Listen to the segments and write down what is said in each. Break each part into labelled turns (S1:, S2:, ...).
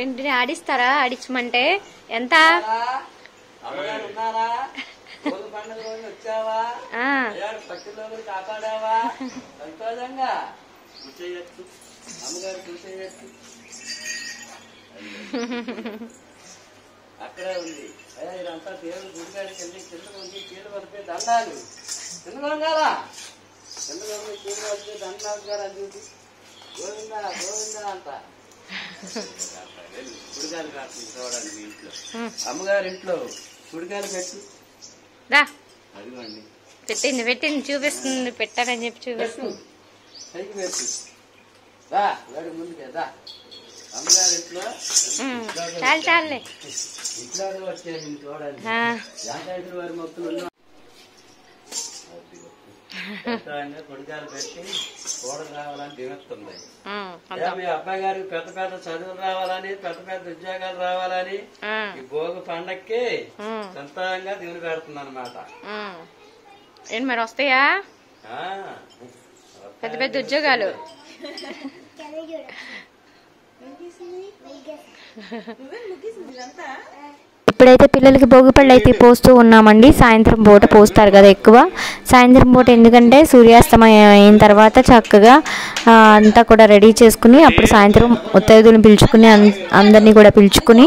S1: ఏంటి ఆడిస్తారా? ఆడించమంటే ఎంత?
S2: అక్కడే ఉంది. ఇదంతా దేవుడు గుడికాడికి వెళ్ళి కింద ఉంది, కీళ్ళు పడిపోయి దండాలు కిందకొంగారా, కిందకొంది కీళ్ళు పడిపోయి దండాలు గారు అని చూసి గోవిందా గోవిందా అంట గుడికాయలు కాస్తుంది చూడండి. మీ ఇంట్లో అమ్మగారి ఇంట్లో గుడికాయలు పెట్టి అదిగోండి
S1: పెట్టింది పెట్టింది చూపిస్తుంది. పెట్టారని చెప్పి చూపిస్తుంది.
S2: పైకి పెట్టు రా వేడి ముందుకే రా. అమ్మగారి ఇంట్లో
S1: చాలు చాలులే
S2: ఇంట్లో వచ్చేది చూడండి. యాకైదు వారి మొక్కలు కొడుకాలు పెట్టి కోడలు రావాలని దిగుతుంది. మీ అబ్బాయి గారికి పెద్ద పెద్ద చదువులు రావాలని, పెద్ద పెద్ద ఉద్యోగాలు రావాలని ఈ భోగి పండక్కి సంతానంగా దీవులు పెడుతుంది అనమాట.
S1: ఏంటి మరి వస్తాయా పెద్ద పెద్ద ఉద్యోగాలు? ఇప్పుడైతే పిల్లలకి భోగిపళ్ళు అయితే పోస్తూ ఉన్నామండి. సాయంత్రం పూట పోస్తారు కదా ఎక్కువ. సాయంత్రం పూట ఎందుకంటే సూర్యాస్తమయం అయిన తర్వాత చక్కగా అంతా కూడా రెడీ చేసుకుని అప్పుడు సాయంత్రం ముత్తైదువులను పిలుచుకుని అందరినీ కూడా పిలుచుకుని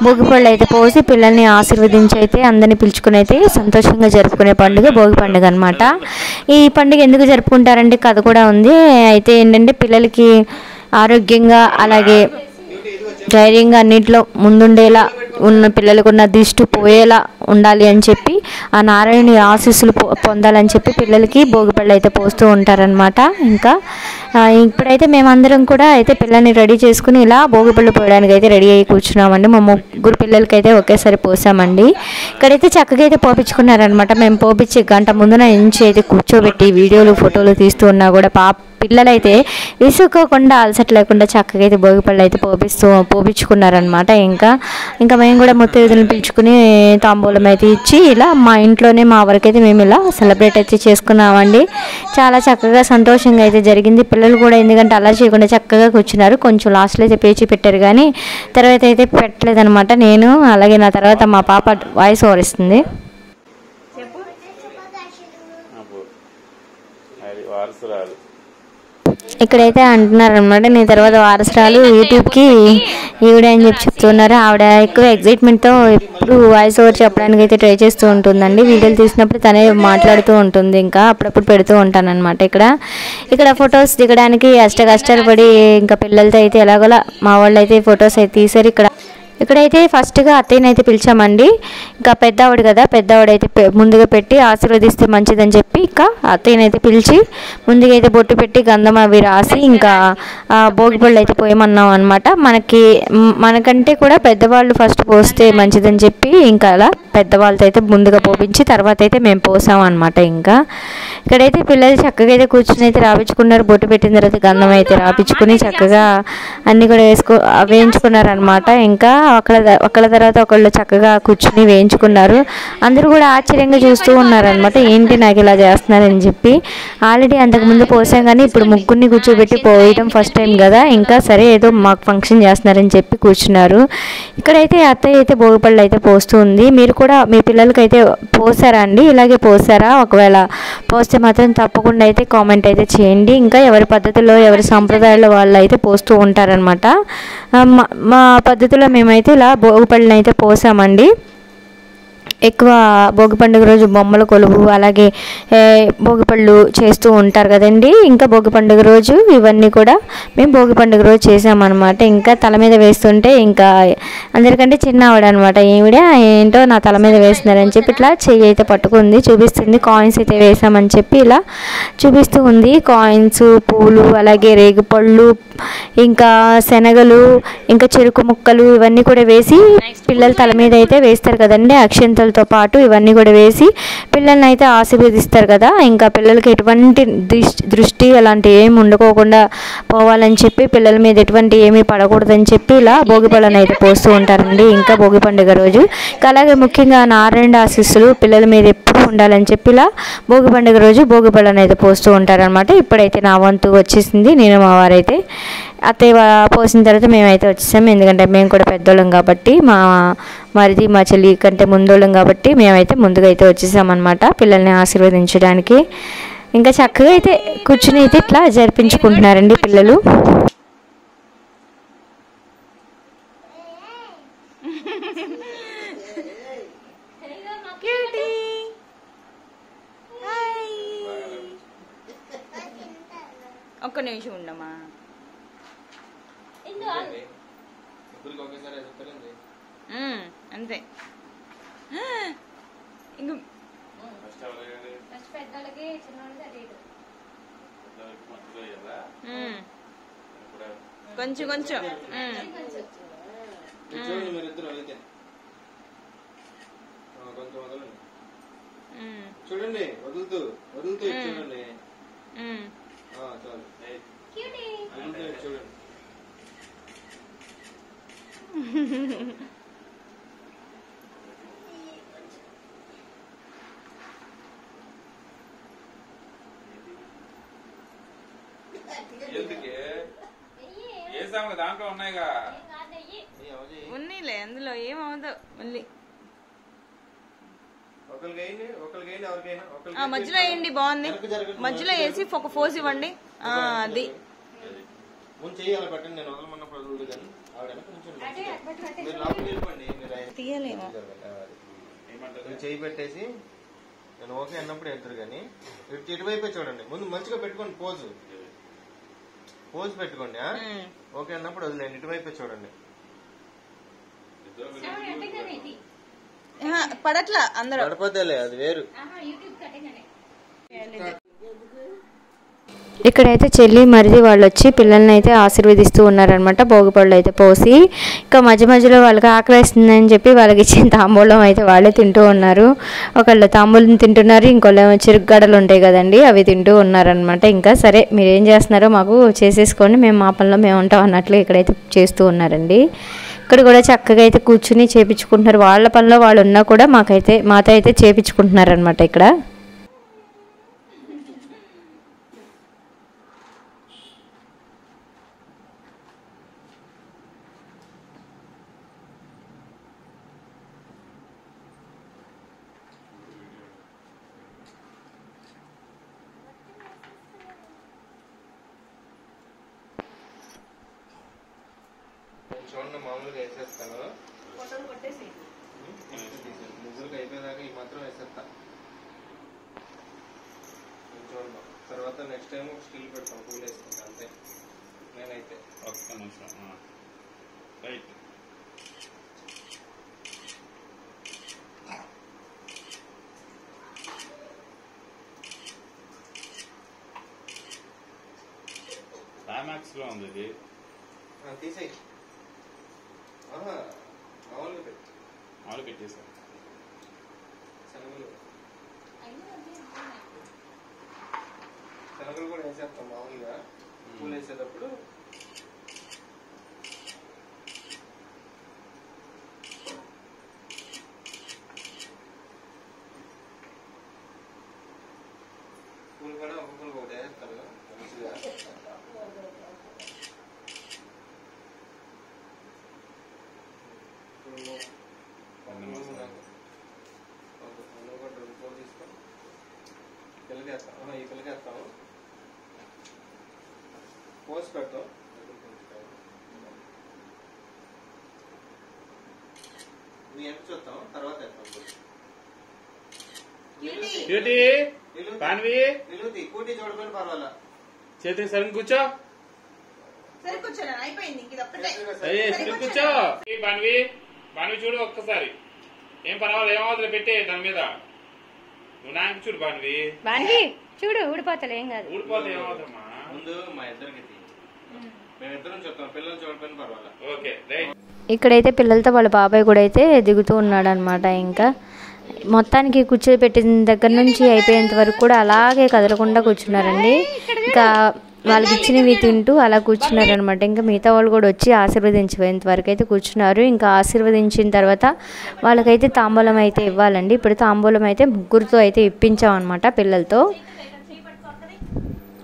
S1: భోగిపళ్ళు అయితే పోసి పిల్లల్ని ఆశీర్వదించి అయితే అందరినీ పిలుచుకుని అయితే సంతోషంగా జరుపుకునే పండుగ భోగి పండుగ అనమాట. ఈ పండుగ ఎందుకు జరుపుకుంటారంటే కథ కూడా ఉంది. అయితే ఏంటంటే పిల్లలకి ఆరోగ్యంగా అలాగే ధైర్యంగా అన్నింటిలో ముందుండేలా ఉన్న పిల్లలకు ఉన్న దిష్టి పోయేలా ఉండాలి అని చెప్పి ఆ నారాయణుని ఆశీస్సులు పొందాలని చెప్పి పిల్లలకి భోగిపళ్ళు అయితే పోస్తూ ఉంటారనమాట. ఇంకా ఇప్పుడైతే మేమందరం కూడా అయితే పిల్లల్ని రెడీ చేసుకుని ఇలా భోగిపళ్ళు పోయడానికి అయితే రెడీ అయ్యి కూర్చున్నామండి. మా ముగ్గురు పిల్లలకి అయితే ఒకేసారి పోసామండి. ఇక్కడైతే చక్కగా అయితే పోపించుకున్నారనమాట. మేము పోపించి గంట ముందున నుంచి అయితే కూర్చోబెట్టి వీడియోలు ఫోటోలు తీస్తూ ఉన్నా కూడా పిల్లలైతే విసుక్కోకుండా అలసట లేకుండా చక్కగా అయితే భోగిపళ్ళు అయితే పోపించుకున్నారనమాట. ఇంకా మేము కూడా ముత్తైదువులను పిలుచుకుని తాంబూలం అయితే ఇచ్చి ఇలా మా ఇంట్లోనే మా వరకైతే మేము ఇలా సెలబ్రేట్ అయితే చేసుకున్నామండి. చాలా చక్కగా సంతోషంగా అయితే జరిగింది. పిల్లలు కూడా ఎందుకంటే అలా చేయకుండా చక్కగా కూర్చున్నారు. కొంచెం లాస్ట్లో అయితే పేచి పెట్టారు కానీ తర్వాత అయితే పెట్టలేదనమాట. నేను అలాగే నా తర్వాత మా పాప వాయిస్ ఓవర్ ఇస్తుంది. ఇక్కడైతే అంటున్నారు అనమాట నీ తర్వాత వారసురాలు యూట్యూబ్కి ఈవిడ అని చెప్పి చెప్తున్నారు. ఆవిడ ఎక్కువ ఎగ్జైట్మెంట్తో ఎప్పుడు వాయిస్ ఓవర్ చెప్పడానికి అయితే ట్రై చేస్తూ ఉంటుందండి. వీడియోలు తీసినప్పుడు తనే మాట్లాడుతూ ఉంటుంది. ఇంకా అప్పుడప్పుడు పెడుతూ ఉంటాను అనమాట. ఇక్కడ ఫొటోస్ దిగడానికి కష్టాలు పడి ఇంకా పిల్లలతో అయితే ఎలాగోలా మా వాళ్ళు అయితే ఫొటోస్ అయితే తీశారు. ఇక్కడైతే ఫస్ట్గా అత్తయ్యనైతే పిలిచామండి. ఇంకా పెద్దవాడు కదా, పెద్దవాడైతే ముందుగా పెట్టి ఆశీర్వదిస్తే మంచిదని చెప్పి ఇంకా అత్తయ్యనైతే పిలిచి ముందుగా అయితే బొట్టు పెట్టి గంధం అవి రాసి ఇంకా భోగిపళ్ళు అయితే పోయమన్నాం అనమాట. మనకంటే కూడా పెద్దవాళ్ళు ఫస్ట్ పోస్తే మంచిదని చెప్పి ఇంకా అలా పెద్దవాళ్ళతో అయితే ముందుగా పోపించి తర్వాత అయితే మేము పోసాం అనమాట. ఇంకా ఇక్కడైతే పిల్లలు చక్కగా అయితే కూర్చుని అయితే రాపించుకున్నారు. బొట్టు పెట్టిన తర్వాత గంధం అయితే రాపించుకుని చక్కగా అన్నీ కూడా వేయించుకున్నారనమాట. ఇంకా ఒకళ్ళ తర్వాత ఒకళ్ళు చక్కగా కూర్చుని వేయించుకున్నారు. అందరూ కూడా ఆశ్చర్యంగా చూస్తూ ఉన్నారనమాట. ఏంటి నాకు ఇలా చేస్తున్నారని చెప్పి. ఆల్రెడీ అంతకుముందు పోసాం కానీ ఇప్పుడు ముగ్గురిని కూర్చోబెట్టి పోయడం ఫస్ట్ టైం కదా. ఇంకా సరే ఏదో మాకు ఫంక్షన్ చేస్తున్నారని చెప్పి కూర్చున్నారు. ఇక్కడైతే అత్తయ్య అయితే భోగిపళ్ళు అయితే పోస్తూ ఉంది. మీరు కూడా మీ పిల్లలకి అయితే పోసారా అండి? ఇలాగే పోసారా? ఒకవేళ పోస్తే మాత్రం తప్పకుండా అయితే కామెంట్ అయితే చేయండి. ఇంకా ఎవరి పద్ధతిలో ఎవరి సాంప్రదాయాల్లో వాళ్ళు అయితే పోస్తూ ఉంటారనమాట. మా పద్ధతిలో మేమైతే ఇలా భోగిపళ్ళని అయితే పోసామండి. ఎక్కువ భోగి పండుగ రోజు బొమ్మల కొలువు అలాగే భోగిపళ్ళు చేస్తూ ఉంటారు కదండి. ఇంకా భోగి పండుగ రోజు ఇవన్నీ కూడా మేము భోగి పండుగ రోజు చేసామన్నమాట. ఇంకా తల మీద వేస్తుంటే ఇంకా అందరికంటే చిన్న ఆవిడ అనమాట. ఏంటో నా తల మీద వేస్తున్నారని చెప్పి ఇట్లా చెయ్యి అయితే పట్టుకుంది, చూపిస్తుంది. కాయిన్స్ అయితే వేసామని చెప్పి ఇలా చూపిస్తూ ఉంది. కాయిన్స్, పూలు, అలాగే రేగిపళ్ళు, ఇంకా శనగలు, ఇంకా చెరుకు ముక్కలు ఇవన్నీ కూడా వేసి పిల్లల తల మీద అయితే వేస్తారు కదండి. అక్షంతలతో పాటు ఇవన్నీ కూడా వేసి పిల్లల్ని అయితే ఆశీర్వదిస్తారు కదా. ఇంకా పిల్లలకి ఎటువంటి దృష్టి అలాంటి ఏమి ఉండకోకుండా పోవాలని చెప్పి పిల్లల మీద ఎటువంటి ఏమీ పడకూడదని చెప్పి ఇలా భోగిపళ్ళని అయితే పోస్తూ ఉంటారండి. ఇంకా భోగి పండుగ రోజు అలాగే ముఖ్యంగా నారాయణ ఆశీస్సులు పిల్లల మీద ఎప్పుడు ఉండాలని చెప్పి ఇలా భోగి పండుగ రోజు భోగి పళ్ళను అయితే పోస్తూ ఉంటారనమాట. ఇప్పుడైతే నా వంతు వచ్చేసింది. నేను మా వారైతే అత్తయ్య పోసిన తర్వాత మేమైతే వచ్చేసాము. ఎందుకంటే మేము కూడా పెద్దోళ్ళం కాబట్టి, మా మరిది మా చెల్లి కంటే ముందోళ్ళం కాబట్టి మేమైతే ముందుగా అయితే వచ్చేసామన్నమాట పిల్లల్ని ఆశీర్వదించడానికి. ఇంకా చక్కగా అయితే కూర్చుని అయితే ఇట్లా జరిపించుకుంటున్నారండి పిల్లలు.
S3: ఒక్క నిమిషం ఉండమ్మా. అంతే ఇంక కొంచెం కొంచెం
S4: చూడండి, వదులుతూ వదులుతూ చూడండి. చూడండి
S5: దాంట్లో ఉన్నాయిగా,
S3: ఉన్నీలే అందులో ఏమవుదో మళ్ళీ మధ్యలో వేయండి. బాగుంది, మధ్యలో వేసి ఒక ఫోర్స్ ఇవ్వండి. అది తీయలేమో.
S4: చేయి పెట్టేసి నేను ఓకే అన్నప్పుడు ఎదురు కానీ ఇటువైపే చూడండి. ముందు మంచిగా పెట్టుకోండి, పోజ్ పెట్టుకోండి. ఓకే అన్నప్పుడు వదిలేండి, ఇటువైపే చూడండి.
S3: పడట్లా అందరూ
S4: పడిపోతేలే, అది వేరు.
S1: ఇక్కడైతే చెల్లి మరిది వాళ్ళు వచ్చి పిల్లల్ని అయితే ఆశీర్వదిస్తూ ఉన్నారనమాట. భోగిపళ్ళు అయితే పోసి ఇంకా మధ్య మధ్యలో వాళ్ళకి ఆకలిస్తుందని చెప్పి వాళ్ళకి ఇచ్చిన తాంబూలం అయితే వాళ్ళే తింటూ ఉన్నారు. ఒకళ్ళు తాంబూలం తింటున్నారు, ఇంకోళ్ళు ఏమో చిరుగడలు ఉంటాయి కదండి, అవి తింటూ ఉన్నారనమాట. ఇంకా సరే మీరు ఏం చేస్తున్నారో మాకు చేసేసుకోండి, మేము మా పనిలో మేము ఉంటాం అన్నట్లు ఇక్కడైతే చేస్తూ ఉన్నారండి. ఇక్కడ కూడా చక్కగా అయితే కూర్చుని చేపించుకుంటున్నారు. వాళ్ళ పనిలో వాళ్ళు ఉన్నా కూడా మాతో అయితే చేపించుకుంటున్నారు అనమాట. ఇక్కడ
S4: చూడండి, మామూలుగా వేసేస్తాను. ముగ్గురికి అయిపోయేదాకా ఈ మాత్రం వేసేస్తా. చూడండి, తర్వాత నెక్స్ట్ టైం ఒక స్టీల్ పెడతాం, పూలు వేసుకుంటా అంతే. నేనైతే
S5: ఒక్క నిమిషం రైట్. క్లైమాక్స్ లో ఉంది ఇది,
S4: తీసేయి. మామూలుగా పెట్టి
S5: మామూలు పెట్టేసా.
S4: శనగలు కూడా వేసేస్తాం మామూలుగా పూలు వేసేటప్పుడు. పూలు కూడా ఒక్కొక్కరు ఒకటి వేస్తారు మంచిగా. పిల్లకేస్తాం, ఈ పిల్లకేస్తాము, పోసి పెడతాం. మీ ఎంత చూస్తాం, తర్వాత వేస్తాం. నిలువుతి కూటి చూడకుండా పర్వాలా.
S5: చేతి సరిగ్గా కూర్చో,
S3: సరే కూర్చోండి, అయిపోయింది.
S5: కూర్చో. బాన్వి చూడు ఒక్కసారి, ఏం పర్వాలేదు, ఏమవుతుంది పెట్టే దాని మీద. నువ్వు నాకు చూడు బాన్వి
S1: చూడు, ఊడిపోతలే ఏం కాదు,
S5: ఊడిపోతే ఏమవుతుందమ్మా.
S4: ముందు మా ఇద్దరికి మేమిద్దరం చూస్తాం, పిల్లలు చూడకపోయినా పర్వాలా.
S5: Okay right.
S1: ఇక్కడైతే పిల్లలతో వాళ్ళ బాబాయ్ కూడా అయితే దిగుతూ ఉన్నాడు అనమాట. ఇంకా మొత్తానికి కూర్చోబెట్టిన దగ్గర నుంచి అయిపోయేంత వరకు కూడా అలాగే కదలకుండా కూర్చున్నారండి. ఇంకా వాళ్ళకి ఇచ్చినవి తింటూ అలా కూర్చున్నారు అనమాట. ఇంకా మిగతా వాళ్ళు కూడా వచ్చి ఆశీర్వదించేంత వరకు అయితే కూర్చున్నారు. ఇంకా ఆశీర్వదించిన తర్వాత వాళ్ళకైతే తాంబూలం అయితే ఇవ్వాలండి. ఇప్పుడు తాంబూలం అయితే ముగ్గురితో అయితే ఇప్పించామన్నమాట, పిల్లలతో.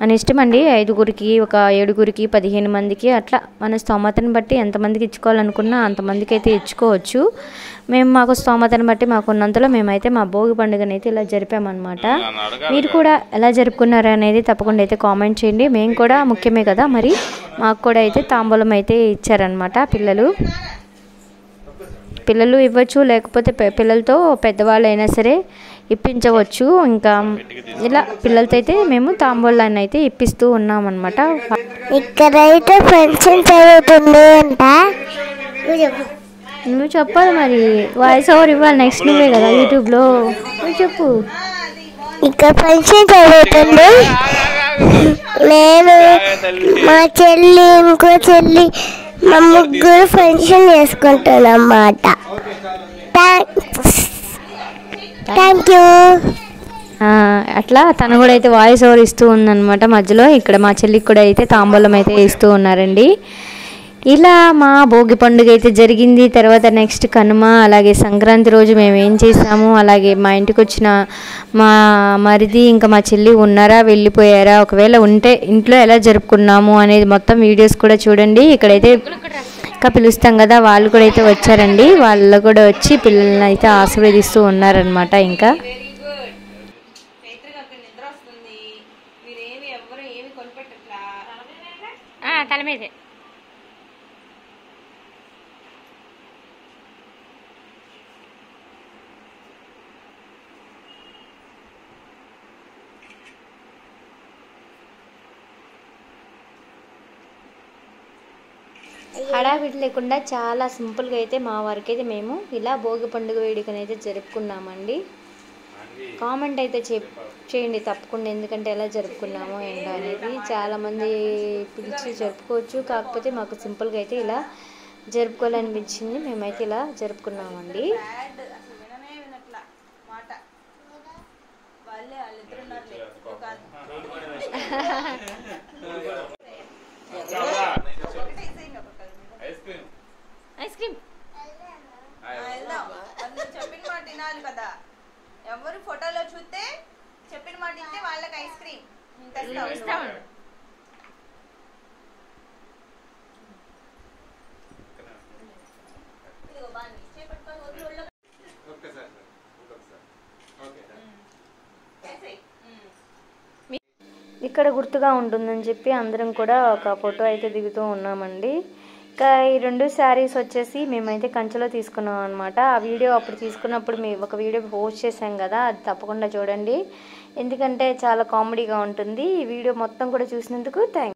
S1: మన ఇష్టం అండి, 5గురికి, ఒక 7గురికి, 15 మందికి అట్లా మన స్తోమతను బట్టి ఎంతమందికి ఇచ్చుకోవాలనుకున్నా అంతమందికి అయితే ఇచ్చుకోవచ్చు. మేము మాకు స్తోమతను బట్టి మాకున్నంతలో మేమైతే మా భోగి పండుగను అయితే ఇలా జరిపామన్నమాట. మీరు కూడా ఎలా జరుపుకున్నారు అనేది తప్పకుండా అయితే కామెంట్ చేయండి. మేము కూడా ముఖ్యమే కదా మరి, మాకు కూడా అయితే తాంబూలం అయితే ఇచ్చారనమాట పిల్లలు ఇవ్వచ్చు, లేకపోతే పిల్లలతో పెద్దవాళ్ళు అయినా సరే ఇప్పించవచ్చు. ఇంకా ఇలా పిల్లలతో అయితే మేము తాంబూలాన్ని అయితే ఇప్పిస్తూ ఉన్నామన్నమాట.
S6: ఇక్కడైతే ఫంక్షన్ జరుగుతుంది అంట.
S1: నువ్వు చెప్పాలి మరి, వాయిస్ ఓవర్ ఇవ్వాలి నెక్స్ట్ నువ్వే కదా యూట్యూబ్లో, నువ్వు చెప్పు.
S6: ఇక్కడ ఫంక్షన్ జరుగుతుంది. నేను, మా చెల్లి, ఇంకో చెల్లి, మా ముగ్గురు ఫంక్షన్ చేసుకుంటాను అన్నమాట. Thank you.
S1: అట్లా తను కూడా అయితే వాయిస్ ఓవర్ ఇస్తూ ఉందన్నమాట మధ్యలో. ఇక్కడ మా చెల్లికి కూడా అయితే తాంబూలం అయితే ఇస్తూ ఉన్నారండి. ఇలా మా భోగి పండుగ అయితే జరిగింది. తర్వాత నెక్స్ట్ కనుమ, అలాగే సంక్రాంతి రోజు మేము ఏం చేసాము, అలాగే మా ఇంటికి వచ్చిన మా మరిది ఇంకా మా చెల్లి ఉన్నారా, వెళ్ళిపోయారా, ఒకవేళ ఉంటే ఇంట్లో ఎలా జరుపుకున్నాము అనేది మొత్తం వీడియోస్ కూడా చూడండి. ఇక్కడైతే ఇంకా పిలుస్తాం కదా, వాళ్ళు కూడా అయితే వచ్చారండి. వాళ్ళు కూడా వచ్చి పిల్లల్ని అయితే ఆశీర్వదిస్తూ ఉన్నారనమాట. ఇంకా తల మీదే హడావిడి లేకుండా చాలా సింపుల్గా అయితే మా వరకు అయితే మేము ఇలా భోగి పండుగ వేడుకని అయితే జరుపుకున్నామండి. కామెంట్ అయితే చేయండి తప్పకుండా, ఎందుకంటే ఎలా జరుపుకున్నామో ఏంటో అనేది. చాలామంది పిలిచి జరుపుకోవచ్చు, కాకపోతే మాకు సింపుల్గా అయితే ఇలా జరుపుకోవాలనిపించింది, మేమైతే ఇలా జరుపుకున్నామండి.
S3: చెప్పిన మాట తినాలి కదా, ఎవరు ఫోటోలో చూస్తే చెప్పిన మాట ఇస్తే వాళ్ళకి ఐస్ క్రీమ్ ఇస్తాం.
S1: ఇక్కడ గుర్తుగా ఉంటుందని చెప్పి అందరం కూడా ఒక ఫోటో అయితే దిగుతూ ఉన్నామండి. ఇంకా ఈ 2 శారీస్ వచ్చేసి మేమైతే కంచెలో తీసుకున్నాం అనమాట. ఆ వీడియో అప్పుడు తీసుకున్నప్పుడు మేము ఒక వీడియో పోస్ట్ చేసాం కదా, అది తప్పకుండా చూడండి, ఎందుకంటే చాలా కామెడీగా ఉంటుంది. ఈ వీడియో మొత్తం కూడా చూసినందుకు థ్యాంక్స్.